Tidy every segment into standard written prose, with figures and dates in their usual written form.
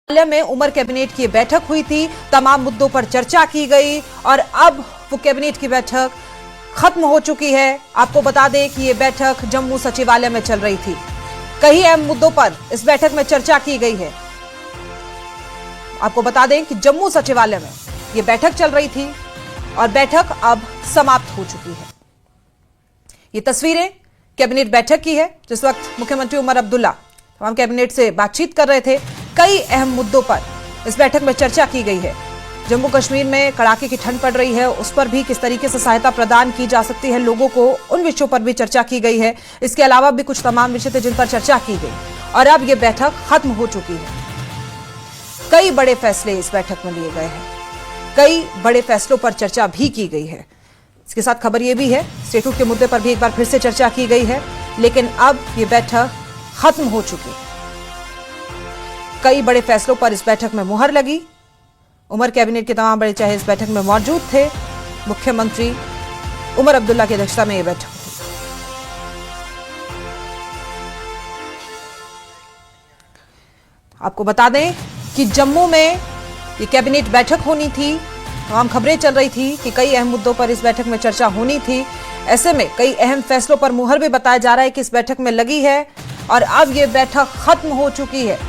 में उमर कैबिनेट की बैठक हुई थी, तमाम मुद्दों पर चर्चा की गई और अब वो कैबिनेट की बैठक खत्म हो चुकी है। आपको बता दें कि ये बैठक जम्मू सचिवालय में चल रही थी। कई अहम मुद्दों पर इस बैठक में चर्चा की गई है। आपको बता दें कि जम्मू सचिवालय में ये बैठक चल रही थी और बैठक अब समाप्त हो चुकी है। ये तस्वीरें कैबिनेट बैठक की है, जिस वक्त मुख्यमंत्री उमर अब्दुल्ला तमाम कैबिनेट से बातचीत कर रहे थे। कई अहम मुद्दों पर इस बैठक में चर्चा की गई है। जम्मू कश्मीर में कड़ाके की ठंड पड़ रही है, उस पर भी किस तरीके से सहायता प्रदान की जा सकती है लोगों को, उन विषयों पर भी चर्चा की गई है। इसके अलावा भी कुछ तमाम विषय थे जिन पर चर्चा की गई और अब यह बैठक खत्म हो चुकी है। कई बड़े फैसले इस बैठक में लिए गए हैं, कई बड़े फैसलों पर चर्चा भी की गई है। इसके साथ खबर यह भी है, स्टेटहुड के मुद्दे पर भी एक बार फिर से चर्चा की गई है, लेकिन अब यह बैठक खत्म हो चुकी है। कई बड़े फैसलों पर इस बैठक में मुहर लगी। उमर कैबिनेट के तमाम बड़े चेहरे इस बैठक में मौजूद थे। मुख्यमंत्री उमर अब्दुल्ला की अध्यक्षता में यह बैठक हुई। आपको बता दें कि जम्मू में ये कैबिनेट बैठक होनी थी। तमाम खबरें चल रही थी कि कई अहम मुद्दों पर इस बैठक में चर्चा होनी थी। ऐसे में कई अहम फैसलों पर मुहर भी बताया जा रहा है कि इस बैठक में लगी है और अब यह बैठक खत्म हो चुकी है।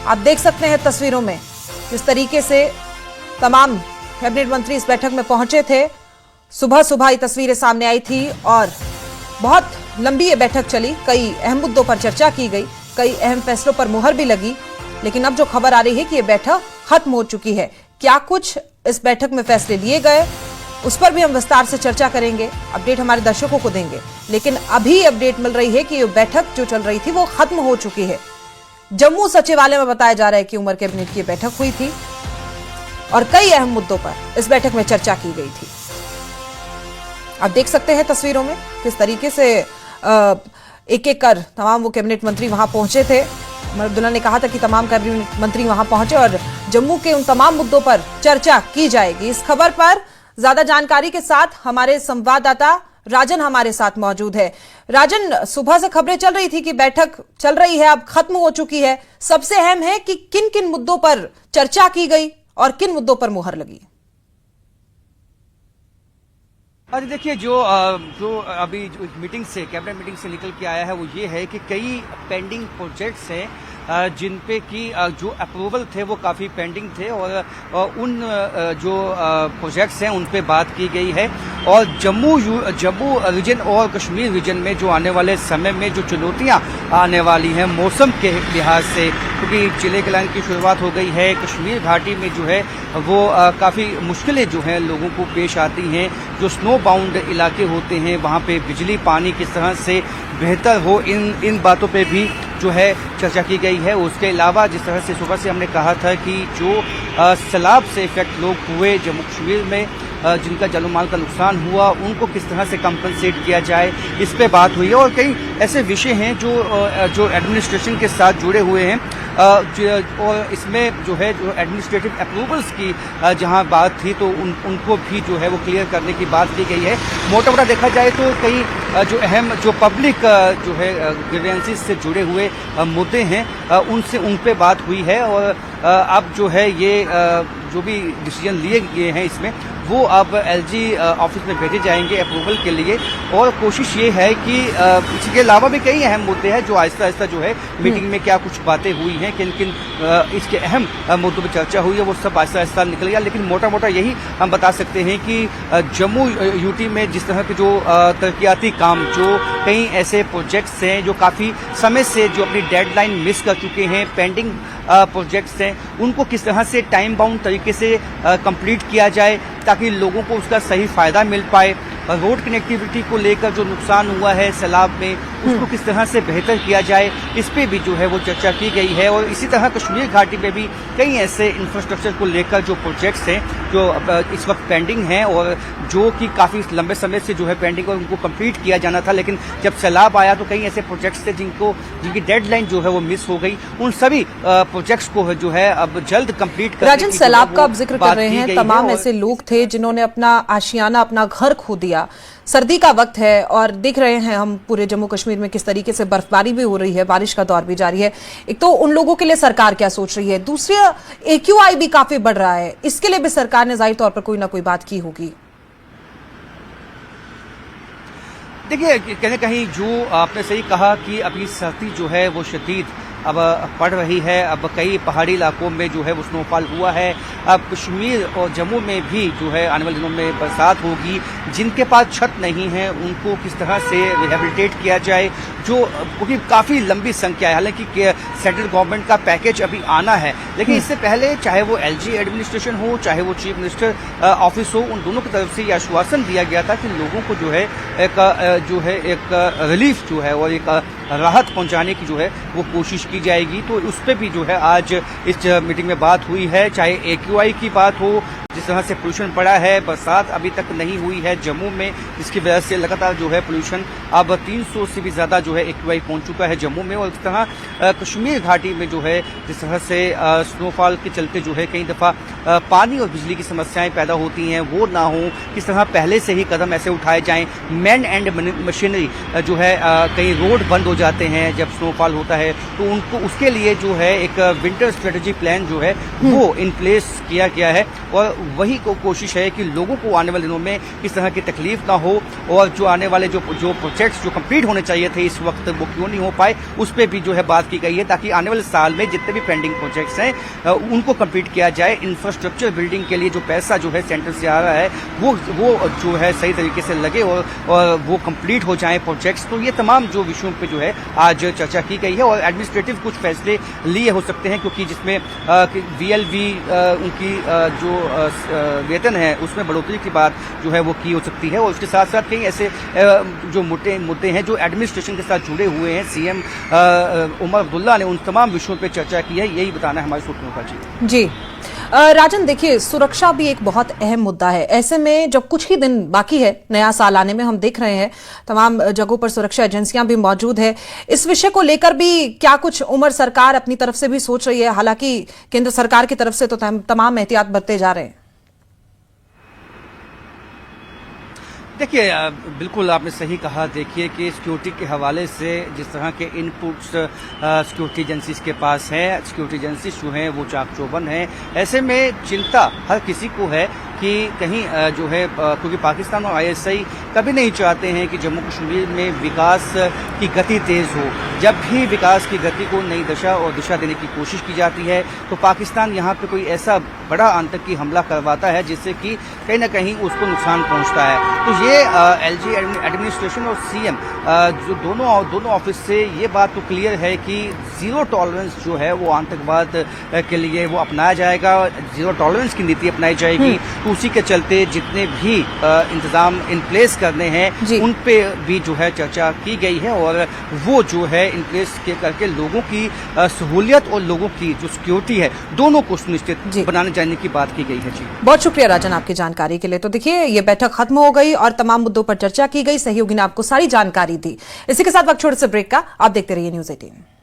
आप देख सकते हैं तस्वीरों में जिस तरीके से तमाम कैबिनेट मंत्री इस बैठक में पहुंचे थे। सुबह सुबह ये तस्वीरें सामने आई थी और बहुत लंबी ये बैठक चली। कई अहम मुद्दों पर चर्चा की गई, कई अहम फैसलों पर मुहर भी लगी, लेकिन अब जो खबर आ रही है कि ये बैठक खत्म हो चुकी है। क्या कुछ इस बैठक में फैसले लिए गए, उस पर भी हम विस्तार से चर्चा करेंगे, अपडेट हमारे दर्शकों को देंगे। लेकिन अभी अपडेट मिल रही है कि ये बैठक जो चल रही थी वो खत्म हो चुकी है। जम्मू सचिवालय में बताया जा रहा है कि उमर कैबिनेट की बैठक हुई थी और कई अहम मुद्दों पर इस बैठक में चर्चा की गई थी। आप देख सकते हैं तस्वीरों में किस तरीके से एक एक कर तमाम वो कैबिनेट मंत्री वहां पहुंचे थे। उमर अब्दुल्ला ने कहा था कि तमाम कैबिनेट मंत्री वहां पहुंचे और जम्मू के उन तमाम मुद्दों पर चर्चा की जाएगी। इस खबर पर ज्यादा जानकारी के साथ हमारे संवाददाता राजन हमारे साथ मौजूद है। राजन, सुबह से खबरें चल रही थी कि बैठक चल रही है, अब खत्म हो चुकी है। सबसे अहम है कि किन किन मुद्दों पर चर्चा की गई और किन मुद्दों पर मुहर लगी। अरे देखिए, जो अभी जो मीटिंग से कैबिनेट मीटिंग से निकल के आया है वो ये है कि कई पेंडिंग प्रोजेक्ट्स हैं जिन पे की जो अप्रूवल थे वो काफ़ी पेंडिंग थे और उन जो प्रोजेक्ट्स हैं उन पे बात की गई है। और जम्मू रीजन और कश्मीर रीजन में जो आने वाले समय में जो चुनौतियां आने वाली हैं मौसम के लिहाज से, क्योंकि चिले कलान की शुरुआत हो गई है, कश्मीर घाटी में जो है वो काफ़ी मुश्किलें जो हैं लोगों को पेश आती हैं। जो स्नो बाउंड इलाके होते हैं वहाँ पे बिजली पानी किस तरह से बेहतर हो, इन बातों पे भी जो है चर्चा की गई है। उसके अलावा जिस तरह से सुबह से हमने कहा था कि जो सैलाब से इफेक्ट लोग हुए जम्मू कश्मीर में, जिनका जानो माल का नुकसान हुआ, उनको किस तरह से कंपनसेट किया जाए, इस पे बात हुई है। और कई ऐसे विषय हैं जो एडमिनिस्ट्रेशन के साथ जुड़े हुए हैं और इसमें जो है जो एडमिनिस्ट्रेटिव अप्रूवल्स की जहां बात थी तो उनको भी जो है वो क्लियर करने की बात की गई है। मोटा मोटा देखा जाए तो कई जो अहम जो पब्लिक जो है ग्रीवेंसेस से जुड़े हुए मुद्दे हैं उन पे बात हुई है। और अब जो है ये जो भी डिसीजन लिए गए हैं इसमें वो अब एलजी ऑफिस में भेजे जाएंगे अप्रूवल के लिए। और कोशिश ये है कि इसके अलावा भी कई अहम मुद्दे हैं जो आहिस्ता आहिस्ता जो है मीटिंग में क्या कुछ बातें हुई हैं, किन किन इसके अहम मुद्दों पर चर्चा हुई है, वो सब आहिस्ता आहिस्ता निकल गया। लेकिन मोटा मोटा यही हम बता सकते हैं कि जम्मू यूटी में जिस तरह के जो तरक्याती काम, जो कई ऐसे प्रोजेक्ट्स हैं जो काफ़ी समय से जो अपनी डेडलाइन मिस कर चुके हैं, पेंडिंग प्रोजेक्ट्स हैं, उनको किस तरह से टाइम बाउंड तरीके से कंप्लीट किया जाए ताकि लोगों को उसका सही फायदा मिल पाए। रोड कनेक्टिविटी को लेकर जो नुकसान हुआ है सैलाब में, उसको किस तरह से बेहतर किया जाए, इस पे भी जो है वो चर्चा की गई है। और इसी तरह कश्मीर घाटी में भी कई ऐसे इंफ्रास्ट्रक्चर को लेकर जो प्रोजेक्ट्स हैं जो इस वक्त पेंडिंग हैं और जो कि काफ़ी लंबे समय से जो है पेंडिंग और उनको कंप्लीट किया जाना था, लेकिन जब सैलाब आया तो कई ऐसे प्रोजेक्ट्स थे जिनकी डेडलाइन जो है वो मिस हो गई। उन सभी प्रोजेक्ट्स को जो है अब जल्द कंप्लीट करने राजन, की जो सैलाब है का वो आप जिक्र बात कर रहे की हैं, गई तमाम है। ऐसे लोग थे जिन्होंने अपना आशियाना, अपना घर खो दिया। सर्दी का वक्त है और देख रहे हैं हम पूरे जम्मू कश्मीर में किस तरीके से बर्फबारी भी हो रही है, बारिश का दौर भी जारी है। एक तो उन लोगों के लिए सरकार क्या सोच रही है, दूसरी AQI भी काफी बढ़ रहा है, इसके लिए भी सरकार ने जाहिर तौर पर कोई ना कोई बात की होगी। देखिए, कहीं न कहीं जो आपने सही कहा कि अभी सर्दी जो है वो शदीद अब पड़ रही है। अब कई पहाड़ी इलाकों में जो है वो स्नोफॉल हुआ है। अब कश्मीर और जम्मू में भी जो है आने वाले दिनों में बरसात होगी। जिनके पास छत नहीं है उनको किस तरह से रिहेबिलिटेट किया जाए, जो क्योंकि काफ़ी लंबी संख्या है। हालांकि सेंट्रल गवर्नमेंट का पैकेज अभी आना है, लेकिन इससे पहले चाहे वो LG एडमिनिस्ट्रेशन हो, चाहे वो चीफ मिनिस्टर ऑफिस हो, उन दोनों की तरफ से ये आश्वासन दिया गया था कि लोगों को जो है एक रिलीफ जो है और एक राहत पहुंचाने की जो है वो कोशिश की जाएगी। तो उस पर भी जो है आज इस मीटिंग में बात हुई है। चाहे AQI की बात हो, जिस तरह से पोल्यूशन पड़ा है, बरसात अभी तक नहीं हुई है जम्मू में, जिसकी वजह से लगातार जो है पोल्यूशन अब 300 से भी ज़्यादा जो है AQI पहुंच चुका है जम्मू में। और इस तरह कश्मीर घाटी में जो है जिस तरह से स्नोफॉल के चलते जो है कई दफ़ा पानी और बिजली की समस्याएं पैदा होती हैं, वो ना हो, किस तरह पहले से ही कदम ऐसे उठाए जाएं। मैन एंड मशीनरी जो है कई रोड बंद हो जाते हैं जब स्नोफॉल होता है, तो उनको उसके लिए जो है एक विंटर स्ट्रेटजी प्लान जो है वो इन प्लेस किया गया है। और वही को कोशिश है कि लोगों को आने वाले दिनों में किस तरह की तकलीफ ना हो, और जो आने वाले जो प्रोजेक्ट्स जो कंप्लीट होने चाहिए थे इस वक्त वो क्यों नहीं हो पाए, उस पर भी जो है बात की गई है, ताकि आने वाले साल में जितने भी पेंडिंग प्रोजेक्ट्स हैं उनको कंप्लीट किया जाए। इंफ्रास्ट्रक्चर बिल्डिंग के लिए जो पैसा जो है सेंटर से आ रहा है वो जो है सही तरीके से लगे और वो कंप्लीट हो जाए प्रोजेक्ट्स। तो ये तमाम जो विषयों पे जो है आज चर्चा की गई है। और एडमिनिस्ट्रेटिव कुछ फैसले लिए हो सकते हैं, क्योंकि जिसमें VLV उनकी जो वेतन है उसमें बढ़ोतरी की बात जो है वो की हो सकती है। और उसके साथ साथ कई ऐसे जो मोटे मुद्दे हैं जो एडमिनिस्ट्रेशन के साथ जुड़े हुए हैं। CM उमर अब्दुल्ला ने उन तमाम विषयों पर चर्चा की है। यही बताना है हमारे सूत्रों का। जी राजन, देखिए, सुरक्षा भी एक बहुत अहम मुद्दा है। ऐसे में जब कुछ ही दिन बाकी है नया साल आने में, हम देख रहे हैं तमाम जगहों पर सुरक्षा एजेंसियां भी मौजूद है। इस विषय को लेकर भी क्या कुछ उमर सरकार अपनी तरफ से भी सोच रही है? हालांकि केंद्र सरकार की तरफ से तो तमाम एहतियात बरते जा रहे हैं। देखिए, बिल्कुल आपने सही कहा। देखिए कि सिक्योरिटी के हवाले से जिस तरह के इनपुट्स सिक्योरिटी एजेंसीज के पास है, सिक्योरिटी एजेंसीज जो हैं वो चाक चौबंद हैं। ऐसे में चिंता हर किसी को है कि कहीं जो है, क्योंकि पाकिस्तान और ISI कभी नहीं चाहते हैं कि जम्मू कश्मीर में विकास की गति तेज़ हो। जब भी विकास की गति को नई दशा और दिशा देने की कोशिश की जाती है तो पाकिस्तान यहाँ पे कोई ऐसा बड़ा आतंकी हमला करवाता है जिससे कि कहीं ना कहीं उसको नुकसान पहुँचता है। तो ये LG एडमिनिस्ट्रेशन और CM जो दोनों ऑफिस से ये बात तो क्लियर है कि ज़ीरो टॉलरेंस जो है वो आतंकवाद के लिए वो अपनाया जाएगा, ज़ीरो टॉलरेंस की नीति अपनाई जाएगी। तो उसी के चलते जितने भी इंतजाम इन प्लेस करने हैं उन पे भी जो है चर्चा की गई है, और वो जो है इन प्लेस करके लोगों की सहूलियत और लोगों की जो सिक्योरिटी है दोनों को सुनिश्चित बनाने जाने की बात की गई है। जी, बहुत शुक्रिया राजन आपकी जानकारी के लिए। तो देखिए, ये बैठक खत्म हो गई और तमाम मुद्दों पर चर्चा की गई। सहयोगी ने आपको सारी जानकारी दी। इसी के साथ वक्त छोटे से ब्रेक का। आप देखते रहिए News 18।